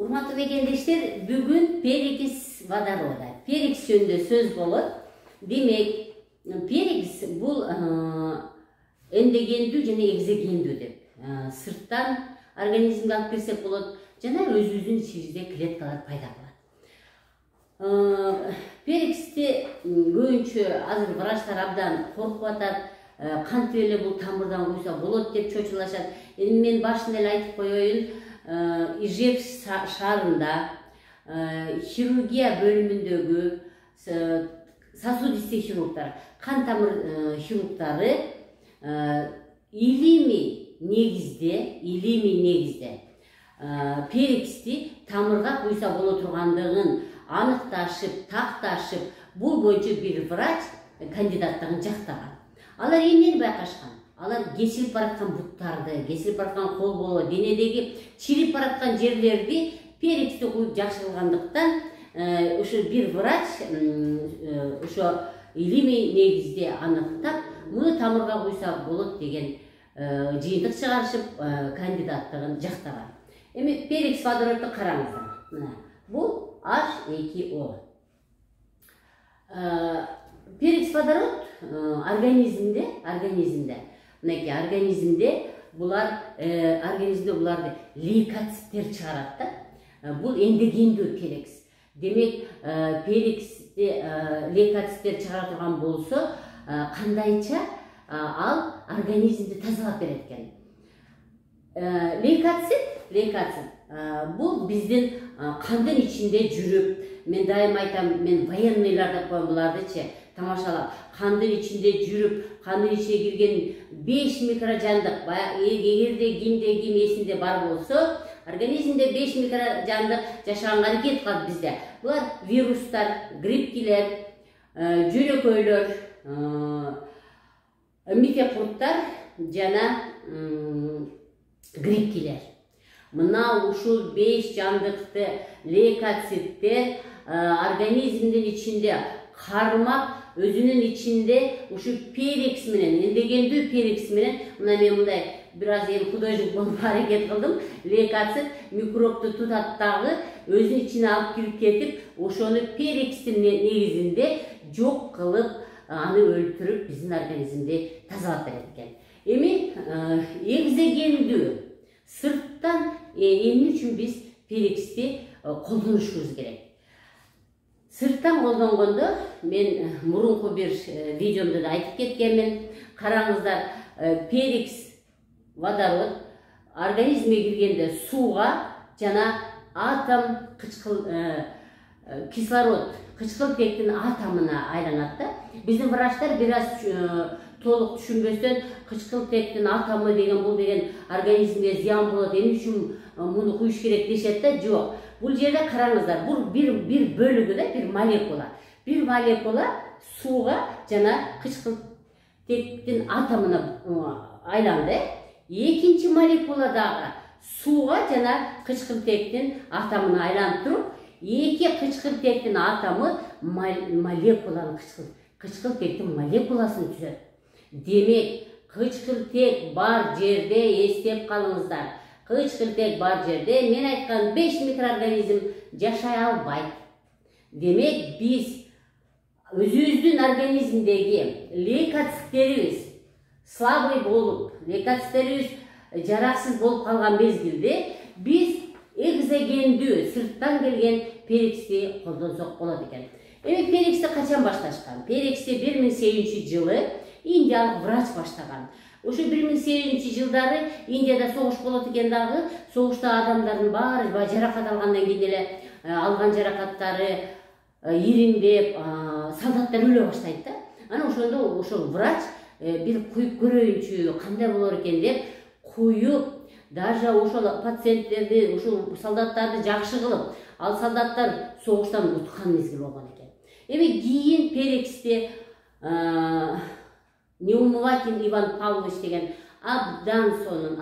Урматтуу мекендештер, бүгүн перекис водорода, перекис жөнүндө сөз болот. Демек, перекис бул эндегендүү жана экзогендүү деп сырттан организмге алып кирсек болот, жана өзүбүздүн ичибизде клеткалар пайда кылат. Перекисти көбүнчө азыр врачтар абдан коркуп атат. Кантип эле бул тамырдан куйса болот деп чочулашат. Эми мен башында эле айтып коеюн, Ижевск шаарында хирургия бөлүмүндөгү сосудистый хирургдар, кан тамыр хирургдары илимий негизде перекисти тамырга куйса боло тургандыгын аныкташып, такташып, бул боюнча бир врач кандидаттыгын жактаган. Алар эмнени байкашкан? Алар кесилип бараткан буттарды, кесилип бараткан кол болобу, денедеги чирип бараткан жерлерди перекисти куюп жакшы кылгандыктан, ошо бир врач ошо илимий негизде аныктап, муну тамырга куйса болот деген жыйынтык чыгарышып, кандидаттыгын жактаган. Эми перекис водородду караңыздар. Бул H2O. Перекис водород организмде булар организмде лейкоциттер чыгарат да. Бул эндегендүү перекис. Демек, перекисти лейкоциттер чыгара турган болсо, кандайча ал организмди тазалап берет экен. Лейкоцит бул биздин кандын ичинде жүрүп, мен дайым айтам, мен военныйлар деп коем булардычы, тамашалап, кандын ичинде жүрүп, кандын ичине кирген 5 микрожандык, эгерде кимде ким эсинде бар болсо, организмде 5 микрожандык жашаганга аракет кылат бизде. Булар вирустар, грипптилер, жөнөкөйлөр, микропурттар жана грипптилер. Мына ушул 5 жандыкты лейкоциттер организмдин ичинде кармап, өзүнүн ичинде ушу перекис менен, эндегендүү перекис менен, мына мен мындай бир аз эми художник болуп аракет кылдым. Лейкоцит микробду тутат дагы, өзүнүн ичине алып кирип кетип, ошону перекистин негизинде жок кылып, аны өлтүрүп, биздин организмди тазалап берет экен. Эми экзогендүү сырттан эмне үчүн биз перекисти колдонушубуз керек? Сырттан колдонгондо, мен мурунку бир видеомда да айтып кеткенмин. Караңыздар, перекис водород организмге киргенде сууга жана атом кислород, кычкылтектин атомуна айланат да. Биздин врачтар бир аз толук түшүнбөстөн кычкылтектин атому деген бул деген организмге зыян болот, эмне үчүн муну куюш керек дешет да. Жок. Бул жерде караңыздар, бул бир бөлүгү да, бир молекула. Бир молекула сууга жана кычкылтектин атомуна айланды. Экинчи молекула дагы сууга жана кычкылтектин атомуна айланып туруп, эки кычкылтектин атому молекуланын кычкылтектин молекуласын түзөт. Демек, кычкылтек бар жерде, эстеп калыңыздар. Кычкылтек бар жерде, мен айткан 5 микроорганизм жашай албайт. Демек, биз өзүбүздүн организмдеги лейкоциттерибиз слабый болуп, лейкоциттерибиз жараксыз болуп калган мезгилде, биз экзогендүү сырттан келген перекисти колдонсок болот экен. Эми перекисти качан башташкан? Перекисти 1008-жылы индиялык врач баштаган. Ошо 1008 жылдары Индияда согуш болот экен дагы. Согушта адамдардын баары жаракат алгандан кийин эле алган жаракаттары ириндеп, солдаттар өлө баштайт да. Анан ошондо ошол врач бир куюп көрөйүнчү, кандай болор экен деп куюп, даже ошол пациенттерди, ошол солдаттарды жакшы кылып, ал солдаттар согуштан уткан мезгил болгон экен. Эми кийин перекисти Неумывакин Иван Павлович деген абдан сонун,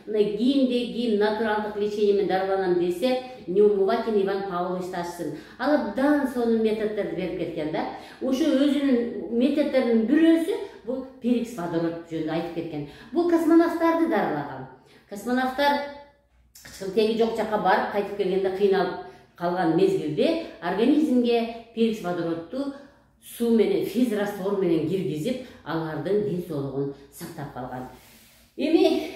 мына кимде натуралдык лечение менен дарыланам десе, Неумывакин Иван Павлович ташсын. Ал абдан сонун методдорду берип кеткен да. Ошо өзүнүн методдорунун бирөөсү бул перекис водород жөнүндө айтып кеткен. Бул космонавттарды дарылаган. Космонавттар кычкыл теги жок жакка барып кайтып келгенде кыйналып калган мезгилде организмге перекс водородду суу менен физ раствор менен киргизип алардын ден соолугун сактап калган. Эми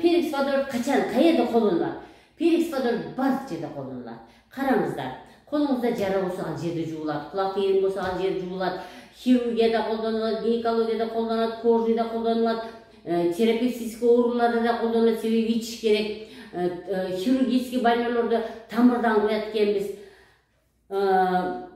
перекс водород качан каерде колдонулат? Перекс водород бардык жерде колдонулат. Караңыздар, колуңузда жара болсо ал жерде жуулат, кулак териң болсо ал жерде жуулат, хирургияда колдонулат, гинекологияда колдонулат, кожныйда колдонулат, терапевтический ооруларда да колдонулат, себеби ичиш керек. Хирургический больнойлорду тамырдан коет экенбиз.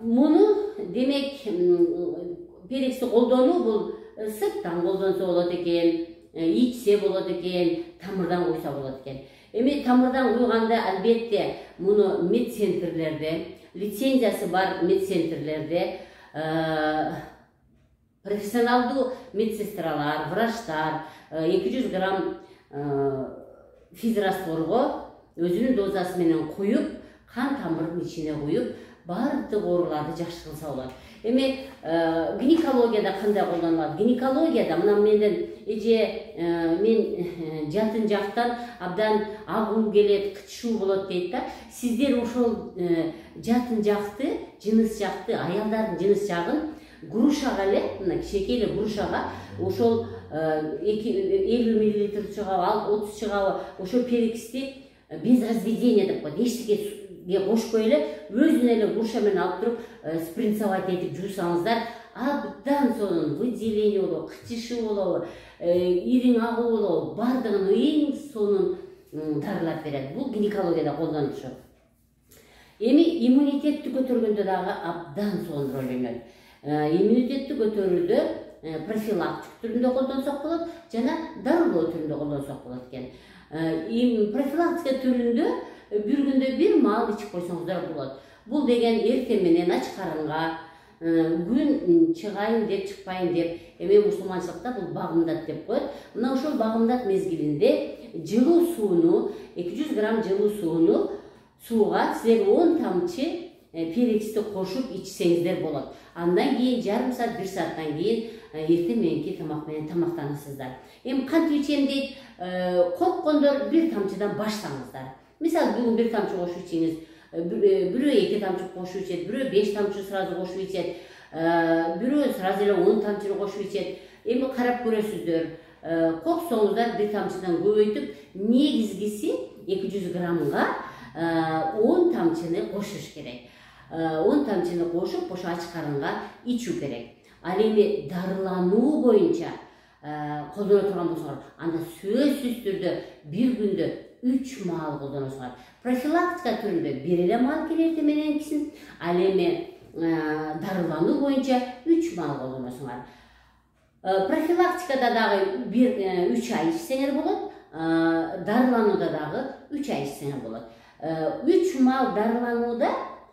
Муну демек перексти колдонуу бул сырттан колдонсо болот экен, ичсе болот экен, тамырдан койсо болот экен. Эми тамырдан куйганда албетте муну медцентрлерде, лицензиясы бар медцентрлерде профессионалдуу медсестралар, врачтар 200 грамм физ растворго өзүнүн дозасы менен куюп, кан тамырдын ичине куюп, бардык ооруларды жакшы кылса болот. Эми гинекологияда кандай колдонулат? Гинекологияда мына менен мен жатын жактан абдан агуу келет, кычышуу болот дейт да. Сиздер ошол жатын жакты, жыныс жакты, аялдардын жыныс жагын грушага эле, мына кичинекей эле грушага ошол 50 мл чыгабы, 30 чыгабы, ошол перексти без разведения деп коет. Эчтеке кошпой эле өзүнө эле груша менен алып туруп спринцовать этип жуусаңыздар, абдан сонун выделение болобу, кычышы болобу, ириң агуу болобу, бардыгын эң сонун дарылап берет. Бул гинекологияда колдонушу. Эми иммунитетти көтөргөндө дагы абдан сонун роль ойнойт. Иммунитетти көтөрүүдө профилактик түрүндө колдонсок болот, жана дарылоо түрүндө колдонсок болот экен. Профилактика түрүндө бир күндө бир маал ичип койсоңуздар болот. Бул деген эртең менен ач карынга, күн чыгайын деп чыкпайын деп, эми мусулманчылыкта бул багымдат деп коет. Мына ошол багымдат мезгилинде жылуу сууну, 200 грамм жылуу сууну сууга силер 10 тамчы перексти кошуп ичсеңиздер болот. Андан кийин жарым саат, 1 сааттан кийин эртең мененки тамак менен тамактанасыздар. Эми кантип ичем дейт, корккондор 1 тамчыдан баштаңыздар. Мисалы бүгүн 1 тамчы кошуп ичиңиз, бирөө 2 тамчы кошуп ичет, бирөө 5 тамчы сразу кошуп ичет, бирөө сразу эле 10 тамчыны кошуп ичет. Эми карап көрөсүздөр. Корксоңуздар 1 тамчыдан көбөйтүп, негизгиси 200 граммга 10 тамчыны кошуш керек. 10 тамчыны кошуп, ошо ач карынга ичүү керек. Ал эми дарылануу боюнча колдоно турган болсоңор, анда сөзсүз түрдө бир күндө 3 маал колдоносуңар. Профилактика түрүндө бир эле маал келерди мененкисин, ал эми дарылануу боюнча 3 маал колдоносуңар. Профилактикада дагы 3 ай ичсеңер болот, дарыланууда дагы 3 ай ичсеңер болот. 3 маал дарыланууда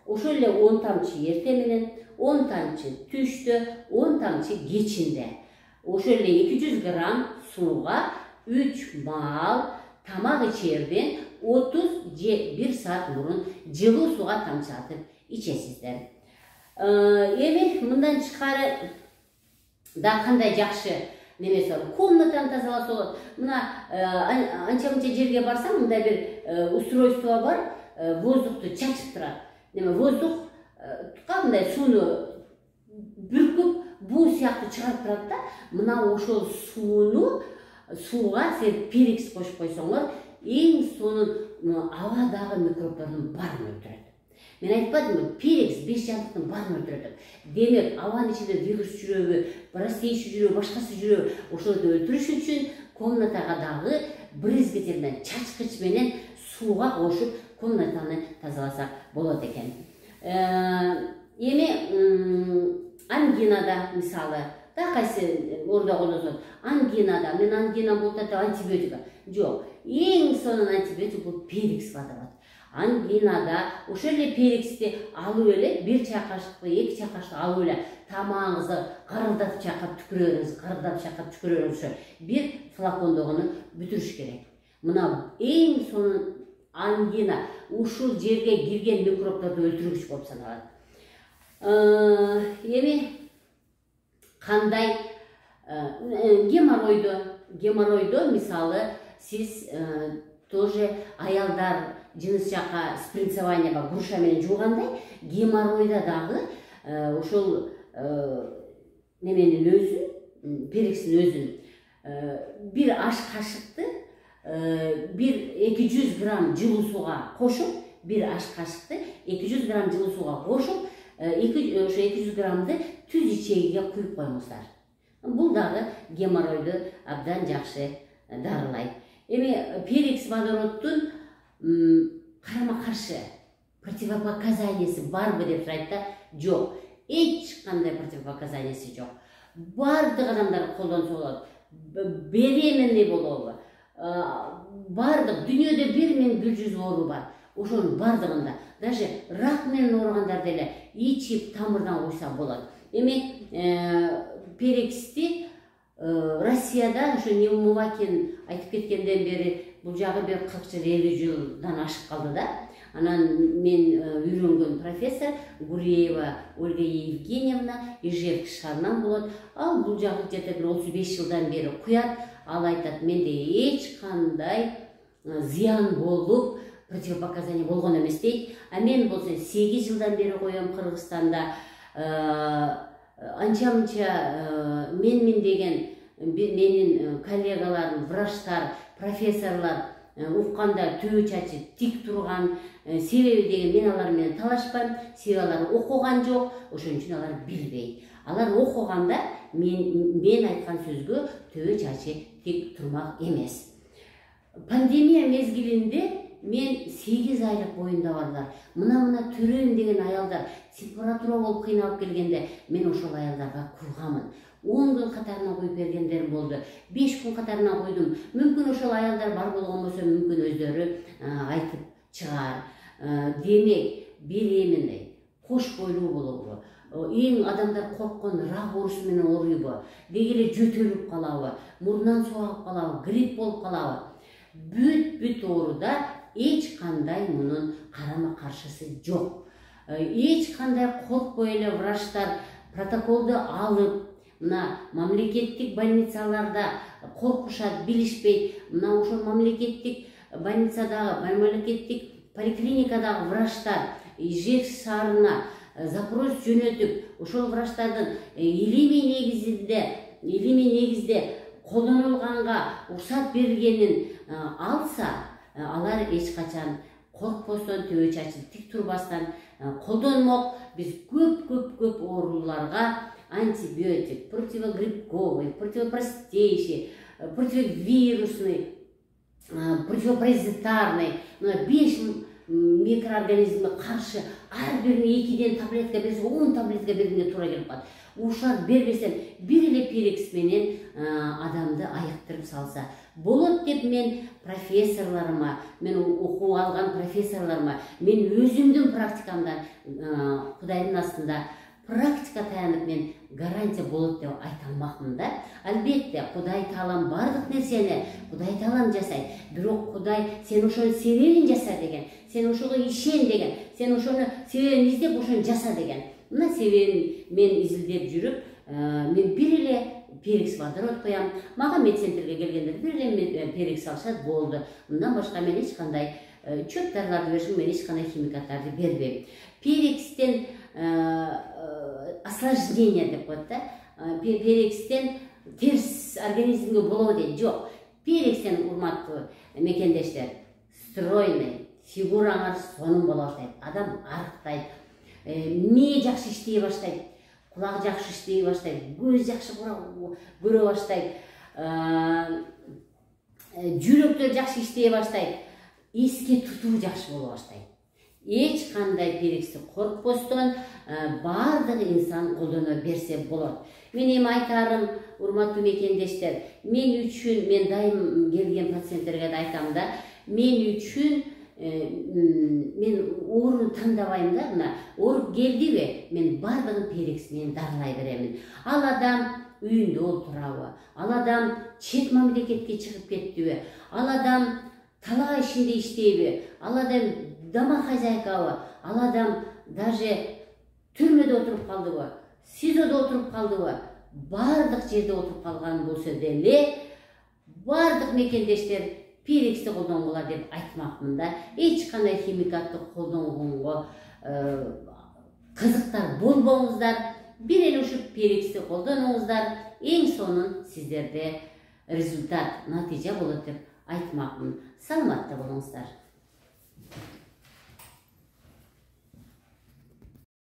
ошол эле 10 тамчы эртең менен, 10 тамчы түштө, 10 тамчы кечинде. Ошол эле 200 грамм сууга 3 маал тамак ичерден 30 же 1 саат мурун жылуу сууга тамчылатып ичесиздер. Эми мындан тышкары да кандай жакшы немеси бар. Комнатаны тазаласа болот. Мына анча-мынча жерге барсаң, мындай бир устройство бар, воздухту чачып турат. Воздухка мындай сууну бүркүп, буу сыяктуу чыгарып турат да, мына ошол сууга сен перекс кошуп койсоңор, эң сонун абадагы микробдордун баарын өлтүрөт. Мен айтпадымбы, перекс 5 жандыктын баарын өлтүрөт. Демек, абанын ичинде вирус жүрөбү, простейший жүрөбү, башкасы жүрөбү, ошолорду өлтүрүш үчүн комнатага дагы брызгатель менен, чачкыч менен сууга кошуп комнатаны тазаласак болот экен. Эми ангинада мисалы, да кайсы ордо колдонсок, ангинада, мен ангина болуп атат антибиотика. Жок, эң сонун антибиотик бул перекс водород. Ангинада ошол эле перексти алып эле 1 чай кашыкты, 2 чай кашык алып эле тамагыңызды карылдатып чакап түкүрөрүңүз, бир флакондогуну бүтүрүш керек. Мына эң сонун ангина ушул жерге кирген микробдорду өлтүргүч болуп саналат. Эми кандай геморройдо мисалы сиз тоже аялдар жыныс жака спринцеванияга груша менен жуугандай геморройда дагы ошол неменин өзүн, перекстин өзүн бир аш кашыкты 200 грамм жылуу сууга кошуп, бир аш кашыкты 200 грамм жылуу сууга кошуп, ошо 200 граммды түз ичегиге куюп коюңуздар. Бул дагы геморройду абдан жакшы дарылайт. Эми перекс водороддун карама каршы противопоказаниясы барбы деп сурайт да, жок. Эч кандай противопоказаниясы жок. Бардык адамдар колдонсо болот. Беременный деп болобу? Бардык дүйнөдө 1100 оору бар. Ошонун бардыгында даже рак менен ооругандар деле ичип тамырдан койса болот. Эми перексти Россияда ошо Невмовакин айтып кеткенден бери бул жагы бир 40 жыл 50 жылдан ашып калды да. Анан мен үйрөнгөн профессор Гуреева Ольга Евгеньевна Ижевск шаарынан болот. Ал бул жагы где-то 35 жылдан бери куят. Ал айтат, менде эч кандай зыян болуп, противопоказания болгон эмес дейт. А мен болсо 8 жылдан бери коем Кыргызстанда. Анча-мынча мен деген менин коллегаларым, врачтар, профессорлар укканда төбө чачы тик турган. Себеби деген мен алар менен талашпайм, себеби алар окуган жок, ошон үчүн алар билбейт. Алар окуганда мен айткан сөзгө төбө чачы тик турмак эмес. Пандемия мезгилинде мен 8 айлык боюнда барлар, мына төрөйм деген аялдар температура болуп кыйналып келгенде мен ошол аялдарга кургамын. 10 күн катарынан коюп бергендер болду, 5 күн катарынан койдум. Мүмкүн ошол аялдар бар болгон болсо, мүмкүн өздөрү айтып чыгар. Демек, беременный, кош бойлуу болобу? Эң адамдар корккон рак оорусу менен ооруйбу? Деги эле жөтөлүп калабы? Мурунан суу агып калабы? Грипп болуп калабы? Бүт ооруда эч кандай мунун карама каршысы жок. Эч кандай коркпой эле врачтар протоколду алып, мына мамлекеттик больницаларда коркушат, билишпейт. Мына ошол мамлекеттик больницадагы, мамлекеттик поликлиникадагы врачтар Ижевск шаарына запрос жөнөтүп, ошол врачтардын илимий негизде колдонулганга уруксат берилгенин алса, алар эч качан коркпостон, төбө чачын тик турбастан колдонмок. Биз көп ооруларга антибиотик, противогрибковый, противопростейший, противовирусный, противопаразитарный, 5 микроорганизмге каршы ар бирине 2ден таблетка берсе, 10 таблетка бергенге туура келип калат. Ушуларды бербесем, бир эле перекс менен адамды айыктырып салса болот деп мен профессорларыма, мен окуп алган профессорларыма, мен өзүмдүн практикамдан Кудайдын астында практика таянып мен гарантия болот деп айта алмакмын да. Албетте Кудай Таалам бардык нерсени Кудай Таалам жасайт. Бирок Кудай сен ошонун себебин жаса деген, сен ошого ишен деген, сен ошону себебин издеп ошону жаса деген. Мына себебин мен изилдеп жүрүп, мен бир эле перекс водород коям. Мага медцентрге келгендер бир эле перекс алышат, болду. Мындан башка мен эч кандай чөп дарыларды беришим, мен эч кандай химикаттарды бербейм. Перекстен осложнение деп коет да. Перекстен терс организмге болобу дейт. Жок. Перекстен, урматтуу мекендештер, стройный, фигураңар сонун боло баштайт. Адам арыктайт. Мээ жакшы иштей баштайт. Кулак жакшы иштей баштайт. Көз жакшы көрө баштайт. Жүрөктөр жакшы иштей баштайт. Эске тутуу жакшы боло баштайт. Эч кандай перексти коркпостон бардык инсан колдоно берсе болот. Мен эми айтарым, урматтуу мекендештер, мен үчүн, мен дайым келген пациенттерге да айтам да, мен үчүн мен ооруну тандабайм да, мына ооруп келдиби, мен бардыгын перекс менен дарылай беремин. Ал адам үйүндө олтурабы, ал адам чет мамлекетке чыгып кеттиби, ал адам талаа ишинде иштейби, ал адам домохозяйкабы, ал адам даже түрмөдө отуруп калдыбы, СИЗОдо отуруп калдыбы, бардык жерде отуруп калган болсо деле, бардык мекендештер Pirex'ti қолданғылар деп айтмақпын да. Ешқандай химикатты қолданғанға қызықтар болмаңыздар. Bir el uçup Pirex'ti қолданыңыздар. Ең сонын сіздерде результат, натижа болады деп айтмақпын. Саламатта болыңыздар.